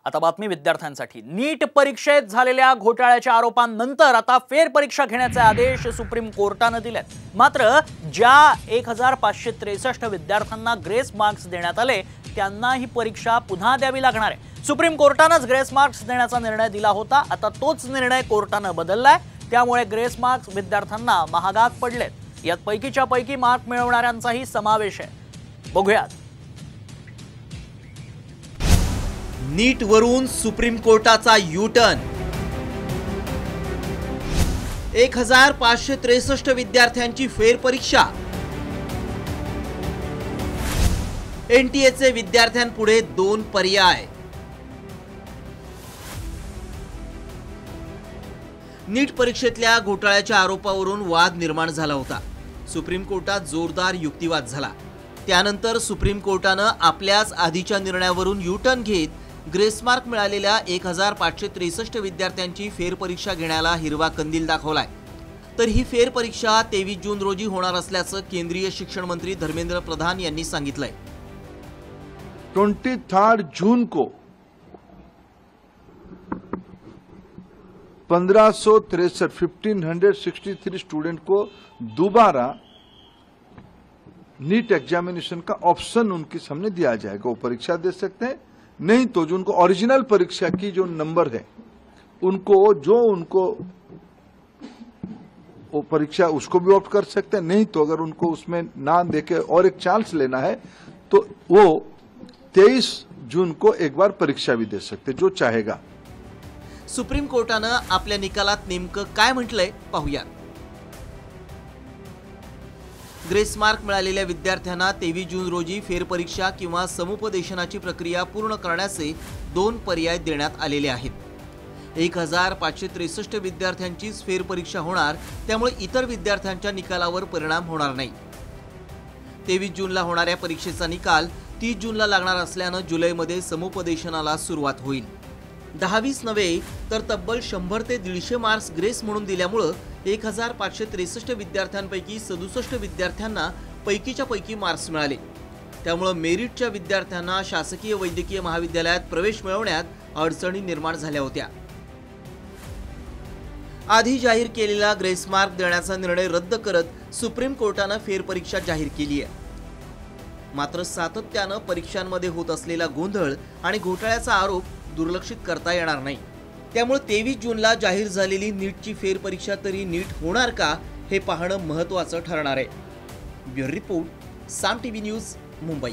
आता बातमी विद्यार्थ्यांसाठी। नीट परीक्षेत झालेल्या घोटाळ्याच्या आरोपांनंतर आता फेरपरीक्षा घेण्याचे आदेश सुप्रीम कोर्टाने दिलेत। मात्र ज्या 1563 विद्यार्थ्यांना ग्रेस मार्क्स देण्यात आले त्यांना ही परीक्षा पुन्हा द्यावी लागणार आहे। सुप्रीम कोर्टानेच ग्रेस मार्क्स देण्याचा निर्णय दिला होता, आता तोच निर्णय कोर्टाने बदललाय। त्यामुळे ग्रेस मार्क्स विद्यार्थ्यांना महागात पडलेत। यात पैकीच्या पैकी मार्क मिळवणाऱ्यांचाही समावेश आहे। बघूयात। नीट वरून सुप्रीम कोर्टाचा यू टर्न। 1563 विद्यार्थ्यांची फेरपरीक्षा। एनटीएचे विद्यार्थ्यांपुढे 2 पर्याय। नीट परीक्षेतल्या घोटाळ्याच्या आरोपावरून वाद निर्माण झाला होता। सुप्रीम कोर्टात जोरदार युक्तिवाद झाला। त्यानंतर सुप्रीम कोर्टाने आपल्याच आधीच्या निर्णयावरून यू टर्न घेत ग्रेस मार्क मिळालेल्या 1563 विद्यार्थ्यांची फेरपरीक्षा घेण्याला हिरवा कंदील दाखवलाय। तर ही फेरपरीक्षा 23 जून रोजी होणार असल्याचं केंद्रीय शिक्षण मंत्री धर्मेंद्र प्रधान यांनी सांगितलंय। 23 जून को 1563 स्टूडेंट को दोबारा नीट एग्जामिनेशन का ऑप्शन उनके सामने दिया जाएगा। वो परीक्षा दे सकते हैं, नहीं तो जो उनको ओरिजिनल परीक्षा की जो नंबर है उनको वो परीक्षा उसको भी ऑप्ट कर सकते हैं, नहीं तो अगर उनको उसमें ना देके और एक चांस लेना है तो वो 23 जून को एक बार परीक्षा भी दे सकते, जो चाहेगा। सुप्रीम कोर्टाने आपल्या निकालात नेमकं काय म्हटलंय पाहूया। ग्रेस मार्क मिळालेल्या विद्यार्थ्यांना 23 जून रोजी फेरपरीक्षा किंवा समुपदेशनाची प्रक्रिया पूर्ण करण्याचे 2 पर्याय देण्यात आलेले आहेत। 1563 विद्यार्थ्यांचीच फेरपरीक्षा होणार, त्यामुळे इतर विद्यार्थ्यांच्या निकालावर परिणाम होणार नाही। 23 जूनला होणाऱ्या परीक्षेचा निकाल 30 जूनला लागणार असल्याने जुलैमध्ये समुपदेशनाला सुरुवात होईल। 10-20 नव्हे तर तब्बल 100 ते 150 मार्क्स ग्रेस म्हणून दिल्यामुळे 1563 विद्यार्थ्यांपैकी 67 विद्यार्थ्यांना पैकीच्या पैकी मार्क्स मिळाले। त्यामुळे मेरिटच्या विद्यार्थ्यांना शासकीय वैद्यकीय महाविद्यालयात प्रवेश मिळवण्यात अडचणी निर्माण झाल्या होत्या। आधी जाहीर केलेला ग्रेस मार्क देण्याचा निर्णय रद्द करत सुप्रीम कोर्टाने फेरपरीक्षा जाहीर केली आहे। मात्र सातत्याने परीक्षांमध्ये होत असलेला गोंधळ आणि घोटाळ्याचा आरोप दुर्लक्षित करता येणार नाही। त्यामुळे 23 जूनला जाहीर झालेली नीटची फेरपरीक्षा तरी नीट होणार का हे पाहणं महत्त्वाचं ठरणार आहे। ब्युरो रिपोर्ट, साम टीव्ही न्यूज, मुंबई।